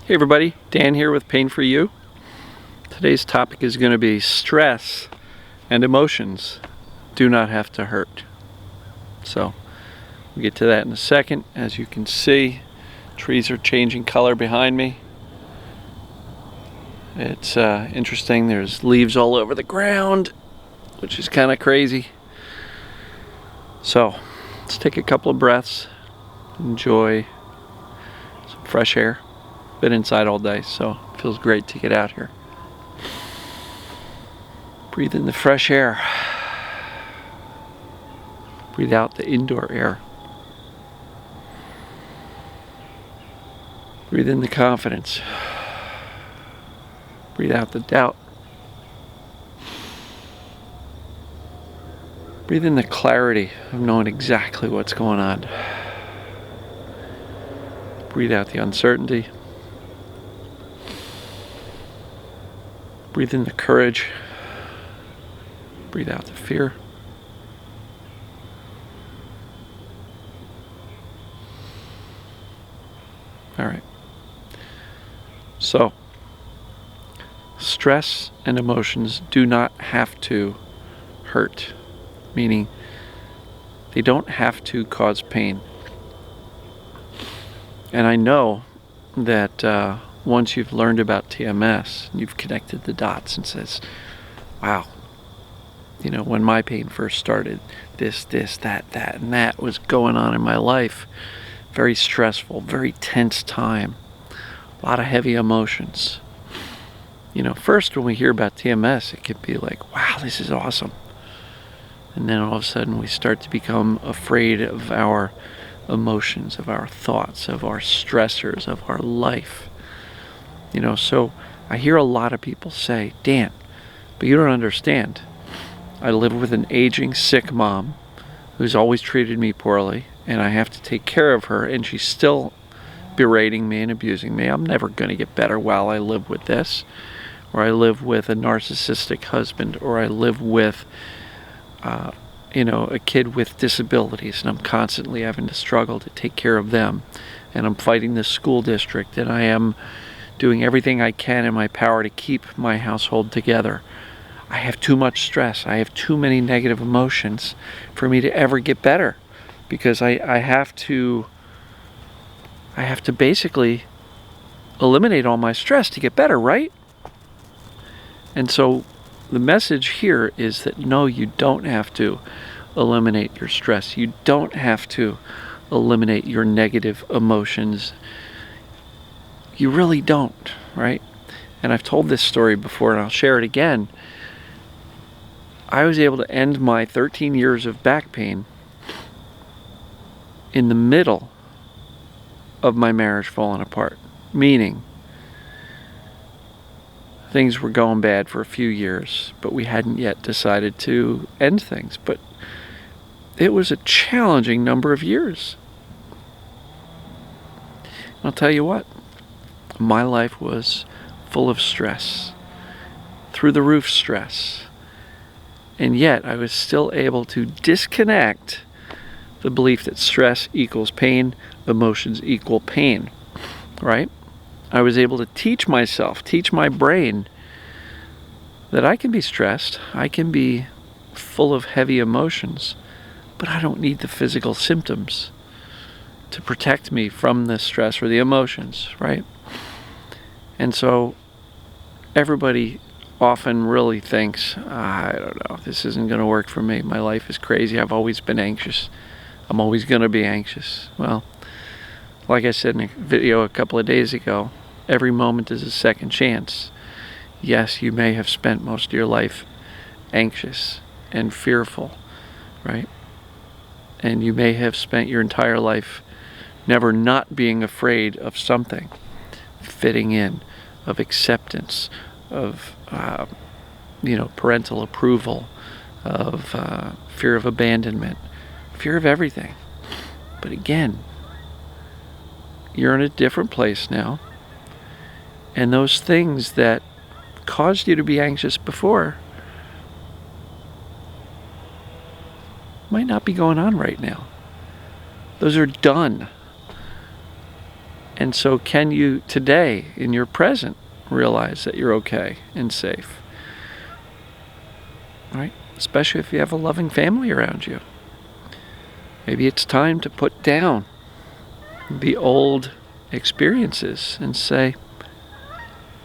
Hey everybody, Dan here with Pain For You. Today's topic is going to be stress and emotions do not have to hurt. So we'll get to that in a second. As you can see, trees are changing color behind me. It's interesting, there's leaves all over the ground, which is kind of crazy. So let's take a couple of breaths, enjoy some fresh air. Been inside all day, so it feels great to get out here. Breathe in the fresh air. Breathe out the indoor air. Breathe in the confidence. Breathe out the doubt. Breathe in the clarity of knowing exactly what's going on. Breathe out the uncertainty. Breathe in the courage. Breathe out the fear. All right. So, stress and emotions do not have to hurt, meaning they don't have to cause pain. And I know that once you've learned about TMS, you've connected the dots and says, wow, you know, when my pain first started, this, that, and that was going on in my life. Very stressful, very tense time, a lot of heavy emotions. You know, first when we hear about TMS, it can be like, wow, this is awesome. And then all of a sudden we start to become afraid of our emotions, of our thoughts, of our stressors, of our life. You know, so I hear a lot of people say, Dan, but you don't understand. I live with an aging, sick mom who's always treated me poorly, and I have to take care of her, and she's still berating me and abusing me. I'm never going to get better while I live with this. Or I live with a narcissistic husband, or I live with a kid with disabilities, and I'm constantly having to struggle to take care of them. And I'm fighting the school district, and I am doing everything I can in my power to keep my household together. I have too much stress. I have too many negative emotions for me to ever get better, because I have to basically eliminate all my stress to get better, right? And so the message here is that no, you don't have to eliminate your stress. You don't have to eliminate your negative emotions. You really don't, right? And I've told this story before, and I'll share it again. I was able to end my 13 years of back pain in the middle of my marriage falling apart. Meaning, things were going bad for a few years, but we hadn't yet decided to end things. But it was a challenging number of years. I'll tell you what, my life was full of stress, through the roof stress. And yet I was still able to disconnect the belief that stress equals pain, emotions equal pain, right? I was able to teach myself, teach my brain that I can be stressed, I can be full of heavy emotions, but I don't need the physical symptoms to protect me from the stress or the emotions, right? And so everybody often really thinks, I don't know, this isn't going to work for me. My life is crazy. I've always been anxious. I'm always going to be anxious. Well, like I said in a video a couple of days ago, every moment is a second chance. Yes, you may have spent most of your life anxious and fearful, right? And you may have spent your entire life never not being afraid of something, fitting in, of acceptance, of parental approval, of fear of abandonment, fear of everything. But again, you're in a different place now, and those things that caused you to be anxious before might not be going on right now. Those are done. And so can you today, in your present, realize that you're okay and safe? Right? Especially if you have a loving family around you. Maybe it's time to put down the old experiences and say,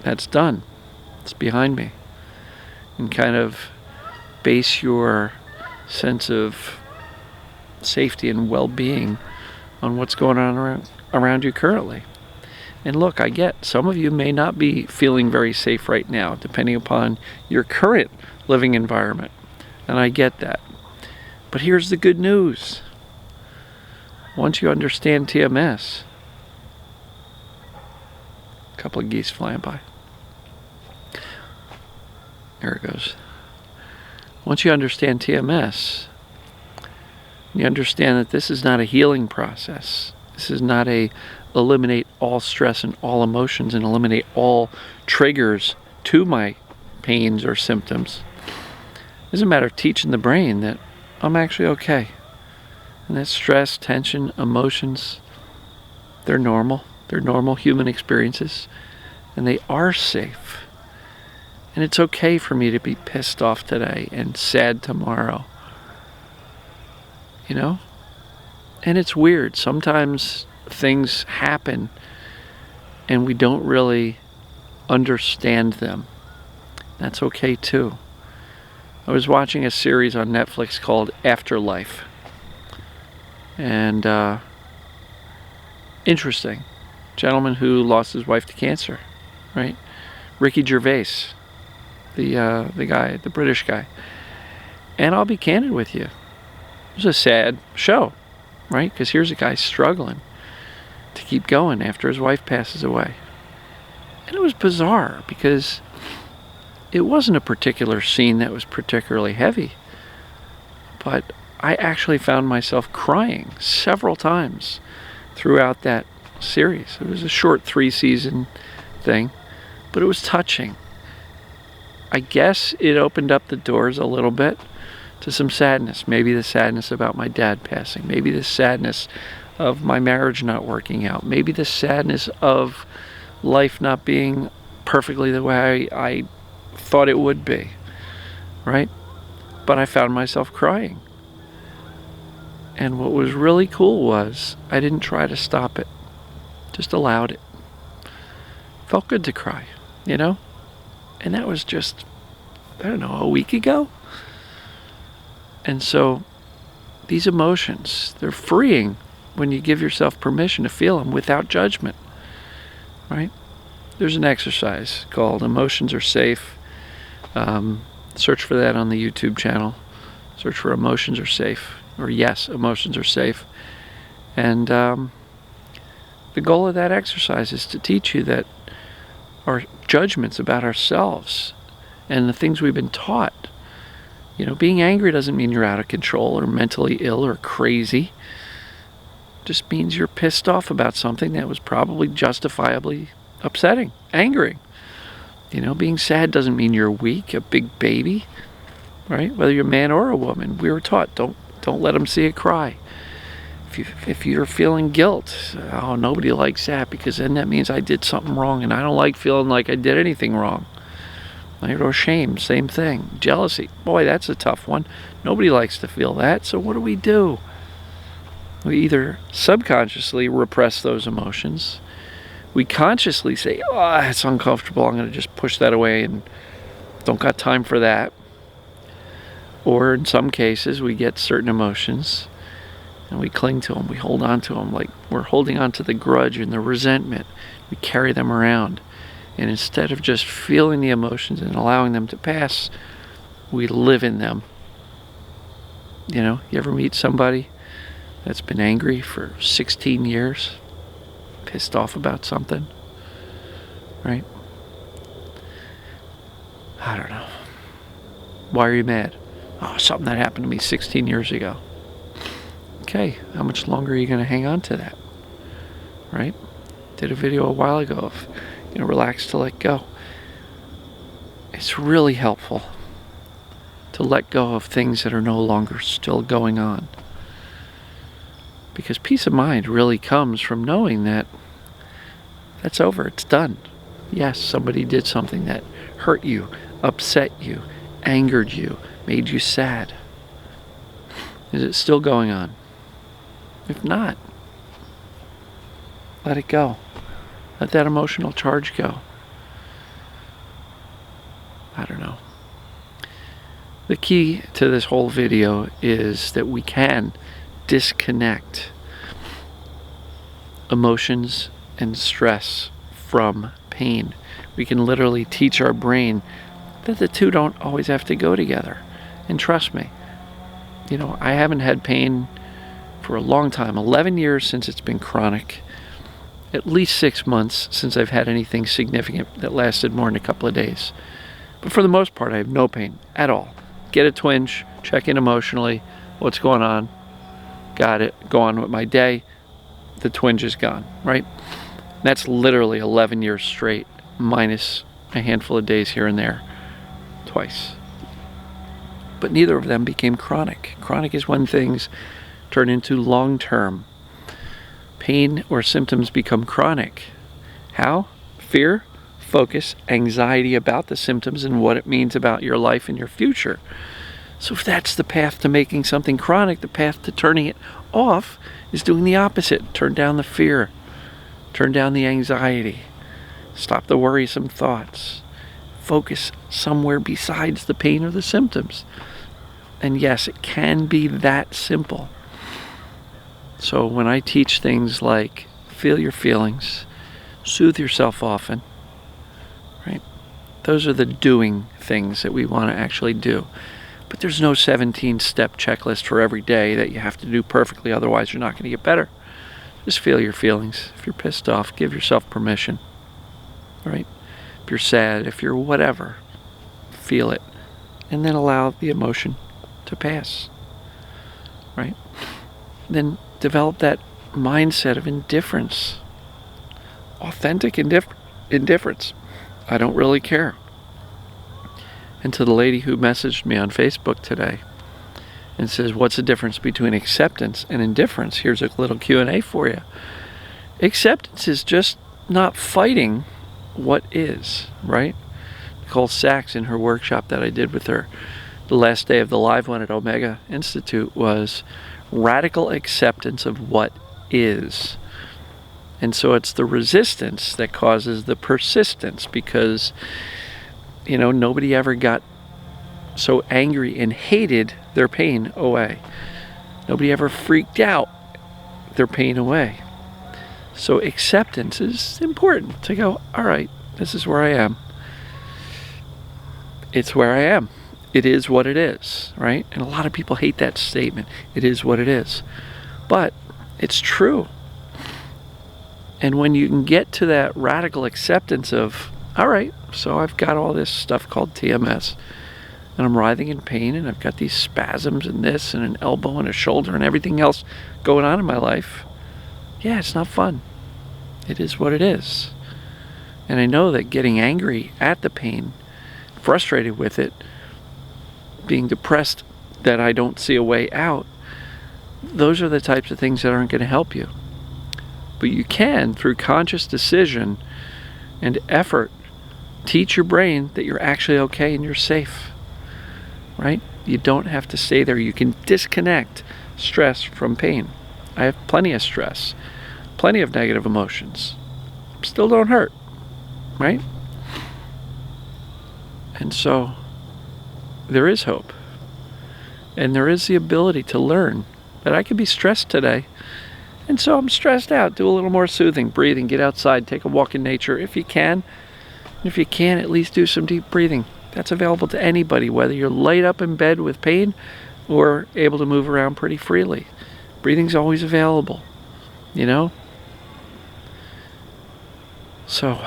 that's done. It's behind me. And kind of base your sense of safety and well-being on what's going on around you currently. And look, I get some of you may not be feeling very safe right now, depending upon your current living environment. And I get that. But here's the good news. Once you understand TMS, a couple of geese flying by. There it goes. Once you understand TMS, you understand that this is not a healing process. This is not a eliminate all stress and all emotions and eliminate all triggers to my pains or symptoms. It's a matter of teaching the brain that I'm actually okay. And that stress, tension, emotions, they're normal. They're normal human experiences. And they are safe. And it's okay for me to be pissed off today and sad tomorrow. You know? And it's weird. Sometimes things happen and we don't really understand them. That's okay too. I was watching a series on Netflix called Afterlife. And interesting. Gentleman who lost his wife to cancer, right? Ricky Gervais, the guy, the British guy. And I'll be candid with you. It was a sad show, right? Because here's a guy struggling to keep going after his wife passes away. And it was bizarre because it wasn't a particular scene that was particularly heavy. But I actually found myself crying several times throughout that series. It was a short 3-season thing, but it was touching. I guess it opened up the doors a little bit to some sadness. Maybe the sadness about my dad passing. Maybe the sadness of my marriage not working out. Maybe the sadness of life not being perfectly the way I thought it would be. Right? But I found myself crying. And what was really cool was I didn't try to stop it. Just allowed it. Felt good to cry, you know? And that was just, I don't know, a week ago? And so these emotions, they're freeing when you give yourself permission to feel them without judgment, right? There's an exercise called Emotions Are Safe. Search for that on the YouTube channel. Search for Emotions Are Safe. Or yes, emotions are safe. And the goal of that exercise is to teach you that our judgments about ourselves and the things we've been taught, you know, being angry doesn't mean you're out of control or mentally ill or crazy. It just means you're pissed off about something that was probably justifiably upsetting, angering. You know, being sad doesn't mean you're weak, a big baby, right? Whether you're a man or a woman, we were taught, don't let them see it cry. If you're feeling guilt, oh, nobody likes that because then that means I did something wrong and I don't like feeling like I did anything wrong. Right? Or shame, same thing. Jealousy, boy, that's a tough one. Nobody likes to feel that, so what do? We either subconsciously repress those emotions, we consciously say, oh, it's uncomfortable, I'm going to just push that away and don't got time for that. Or in some cases, we get certain emotions and we cling to them, we hold on to them like we're holding on to the grudge and the resentment. We carry them around. And instead of just feeling the emotions and allowing them to pass, we live in them. You know, you ever meet somebody that's been angry for 16 years, pissed off about something, right? I don't know. Why are you mad? Oh, something that happened to me 16 years ago. Okay, how much longer are you going to hang on to that? Right? Did a video a while ago of, you know, relax to let go. It's really helpful to let go of things that are no longer still going on. Because peace of mind really comes from knowing that That's over. It's done. Yes, somebody did something that hurt you, upset you, angered you, made you sad. Is it still going on? If not, let it go. Let that emotional charge go. I don't know. The key to this whole video is that we can disconnect emotions and stress from pain. We can literally teach our brain that the two don't always have to go together. And trust me, I haven't had pain for a long time, 11 years since it's been chronic, at least 6 months since I've had anything significant that lasted more than a couple of days. But for the most part, I have no pain at all. Get a twinge, check in emotionally, what's going on, got it, go on with my day, the twinge is gone, right? That's literally 11 years straight, minus a handful of days here and there, twice. But neither of them became chronic. Chronic is when things turn into long-term. Pain or symptoms become chronic. How? Fear, focus, anxiety about the symptoms and what it means about your life and your future. So if that's the path to making something chronic, the path to turning it off is doing the opposite. Turn down the fear. Turn down the anxiety. Stop the worrisome thoughts. Focus somewhere besides the pain or the symptoms. And yes, it can be that simple. So when I teach things like feel your feelings, soothe yourself often, right? Those are the doing things that we want to actually do. But there's no 17-step checklist for every day that you have to do perfectly, otherwise you're not going to get better. Just feel your feelings. If you're pissed off, give yourself permission, right? If you're sad, if you're whatever, feel it. And then allow the emotion to pass, right? Then develop that mindset of indifference. Authentic indifference. I don't really care. And to the lady who messaged me on Facebook today and says, what's the difference between acceptance and indifference? Here's a little Q&A for you. Acceptance is just not fighting what is, right? Nicole Sachs, in her workshop that I did with her the last day of the live one at Omega Institute, was radical acceptance of what is. And so it's the resistance that causes the persistence, because nobody ever got so angry and hated their pain away. Nobody ever freaked out their pain away. So acceptance is important, to go, all right, this is where I am. It's where I am. It is what it is, right? And a lot of people hate that statement. It is what it is. But it's true. And when you can get to that radical acceptance of, all right, so I've got all this stuff called TMS, and I'm writhing in pain, and I've got these spasms and this and an elbow and a shoulder and everything else going on in my life. Yeah, it's not fun. It is what it is. And I know that getting angry at the pain, frustrated with it, being depressed that I don't see a way out, those are the types of things that aren't going to help you. But you can, through conscious decision and effort, teach your brain that you're actually okay and you're safe, right? You don't have to stay there. You can disconnect stress from pain. I have plenty of stress, plenty of negative emotions. Still don't hurt, right? And so there is hope. And there is the ability to learn that I could be stressed today. And so I'm stressed out. Do a little more soothing, breathing, get outside, take a walk in nature if you can. If you can't, at least do some deep breathing. That's available to anybody, whether you're laid up in bed with pain or able to move around pretty freely. Breathing's always available, So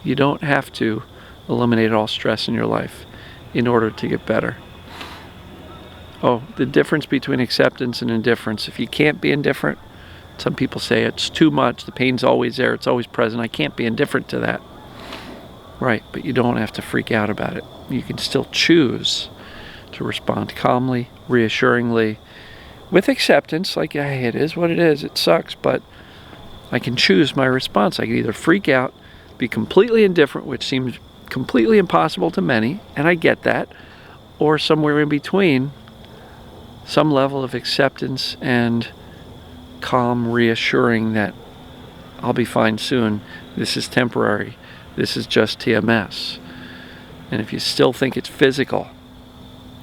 you don't have to eliminate all stress in your life in order to get better. Oh, the difference between acceptance and indifference. If you can't be indifferent, some people say it's too much, the pain's always there, it's always present, I can't be indifferent to that. Right, but you don't have to freak out about it. You can still choose to respond calmly, reassuringly, with acceptance, like, hey, it is what it is, it sucks, but I can choose my response. I can either freak out, be completely indifferent, which seems completely impossible to many, and I get that, or somewhere in between, some level of acceptance and calm, reassuring that I'll be fine soon. This is temporary. This is just TMS. And if you still think it's physical,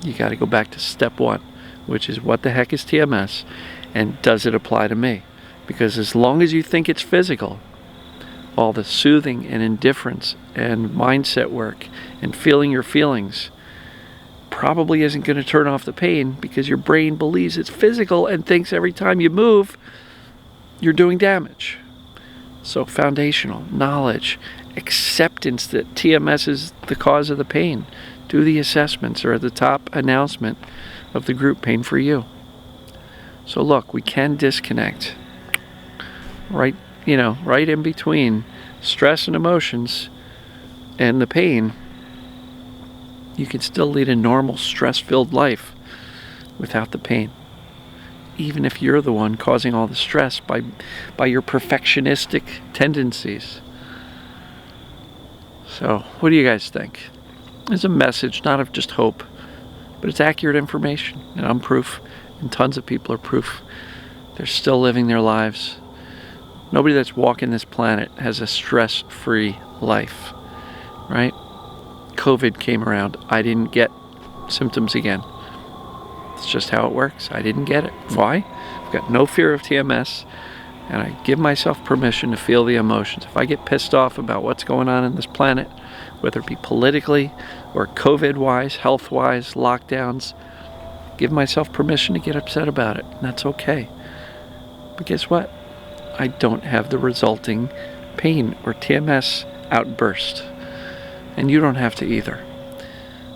you got to go back to step one, which is what the heck is TMS, and does it apply to me? Because as long as you think it's physical, all the soothing and indifference and mindset work and feeling your feelings probably isn't going to turn off the pain, because your brain believes it's physical and thinks every time you move, you're doing damage. So foundational knowledge, acceptance that TMS is the cause of the pain. Do the assessments, or at the top announcement of the group, Pain for You. So look, we can disconnect right in between stress and emotions and the pain. You can still lead a normal, stress-filled life without the pain, even if you're the one causing all the stress by your perfectionistic tendencies. So what do you guys think? It's a message, not of just hope, but it's accurate information, and I'm proof, and tons of people are proof. They're still living their lives. Nobody that's walking this planet has a stress-free life, right? COVID came around. I didn't get symptoms again. It's just how it works. I didn't get it. Why? I've got no fear of TMS, and I give myself permission to feel the emotions. If I get pissed off about what's going on in this planet, whether it be politically or COVID-wise, health-wise, lockdowns, give myself permission to get upset about it, and that's okay. But guess what? I don't have the resulting pain or TMS outburst, and you don't have to either.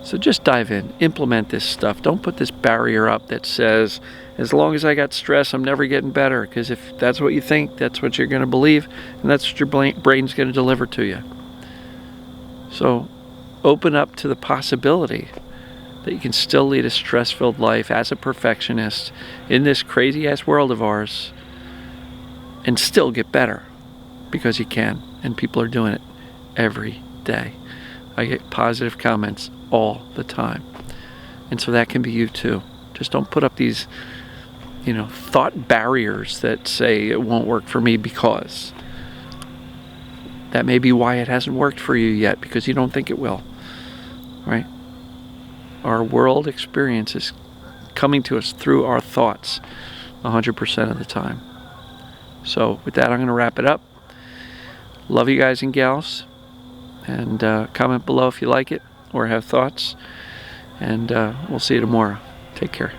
So just dive in, implement this stuff. Don't put this barrier up that says, as long as I got stress, I'm never getting better, because if that's what you think, that's what you're going to believe, and that's what your brain's going to deliver to you. So open up to the possibility that you can still lead a stress-filled life as a perfectionist in this crazy-ass world of ours and still get better, because you can, and people are doing it every day. I get positive comments all the time, and so that can be you too. Just don't put up these, thought barriers that say it won't work for me, because that may be why it hasn't worked for you yet, because you don't think it will, right? Our world experience is coming to us through our thoughts 100% of the time. So with that, I'm going to wrap it up. Love you guys and gals, and comment below if you like it or have thoughts, and we'll see you tomorrow. Take care.